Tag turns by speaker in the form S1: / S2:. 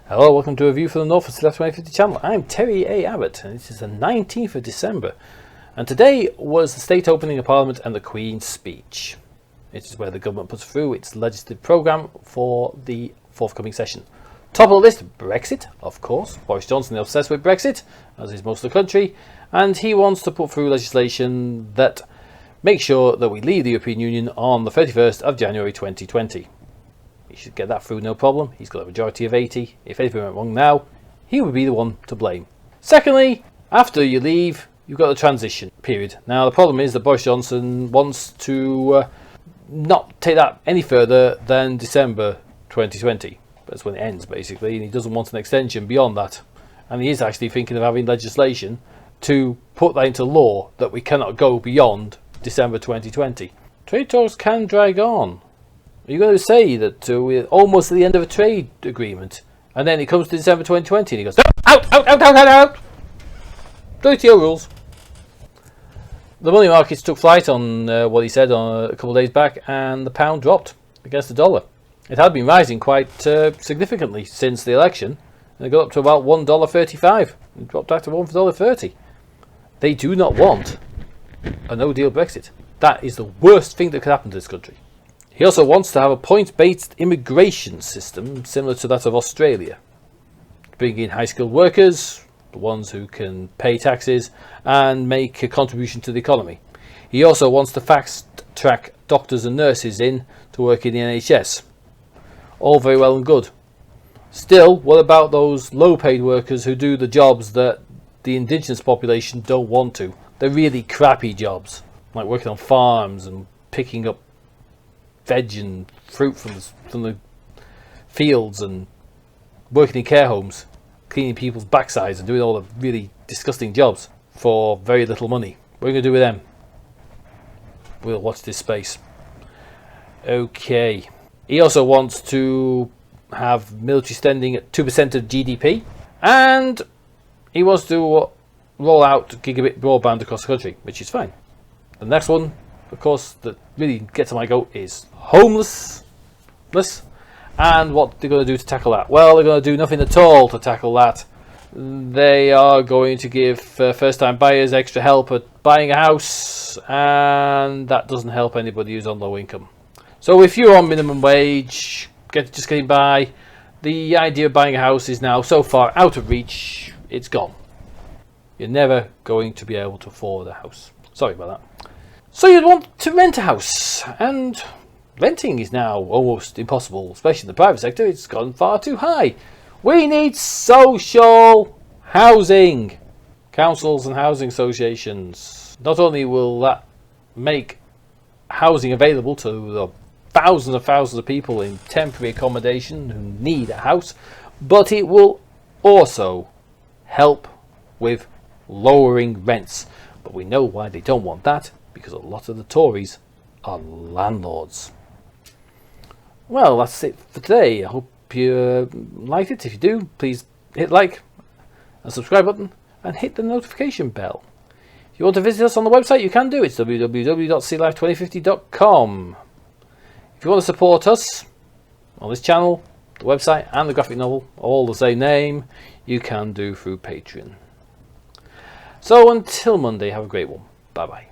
S1: Hello, welcome to a review from the North for Citylife2050 channel. I'm Terry A. Abbott and this is the 19th of December. And today was the state opening of Parliament and the Queen's speech. It is where the government puts through its legislative programme for the forthcoming session. Top of the list, Brexit, of course. Boris Johnson is obsessed with Brexit, as is most of the country. And he wants to put through legislation that makes sure that we leave the European Union on the 31st of January 2020. He should get that through no problem. He's got a majority of 80. If anything went wrong now, he would be the one to blame. Secondly, after you leave, you've got the transition period. Now the problem is that Boris Johnson wants to not take that any further than December 2020. That's when it ends basically, and he doesn't want an extension beyond that. And he is actually thinking of having legislation to put that into law that we cannot go beyond December 2020. Trade talks can drag on. Are you going to say that we're almost at the end of a trade agreement and then it comes to December 2020 and he goes, out! WTO rules. The money markets took flight on what he said on a couple of days back, and the pound dropped against the dollar. It had been rising quite significantly since the election, and it got up to about $1.35. It dropped back to $1.30. They do not want a no-deal Brexit. That is the worst thing that could happen to this country. He also wants to have a point-based immigration system similar to that of Australia. Bring in high-skilled workers, the ones who can pay taxes and make a contribution to the economy. He also wants to fast-track doctors and nurses in to work in the NHS. All very well and good. Still, what about those low-paid workers who do the jobs that the indigenous population don't want to? They're really crappy jobs, like working on farms and picking up veg and fruit from the fields and working in care homes, cleaning people's backsides and doing all the really disgusting jobs for very little money. What are we going to do with them? We'll watch this space. Okay. He also wants to have military spending at 2% of GDP, and he wants to roll out gigabit broadband across the country, which is fine. The next one, of course, that really gets on my goat is homelessness, and what they're going to do to tackle that. Well, they're going to do nothing at all to tackle that. They are going to give first-time buyers extra help at buying a house, and that doesn't help anybody who's on low income. So if you're on minimum wage, just getting by, the idea of buying a house is now so far out of reach, it's gone. You're never going to be able to afford a house. Sorry about that. So you'd want to rent a house, and renting is now almost impossible, especially in the private sector. It's gone far too high. We need social housing, councils and housing associations. Not only will that make housing available to the thousands and thousands of people in temporary accommodation who need a house, but it will also help with lowering rents. But we know why they don't want that, because a lot of the Tories are landlords. Well, that's it for today. I hope you liked it. If you do, please hit like and subscribe button and hit the notification bell. If you want to visit us on the website, you can do. It's www.citylife2050.com. If you want to support us on this channel, the website and the graphic novel, all the same name, you can do through Patreon. So until Monday, have a great one. Bye bye.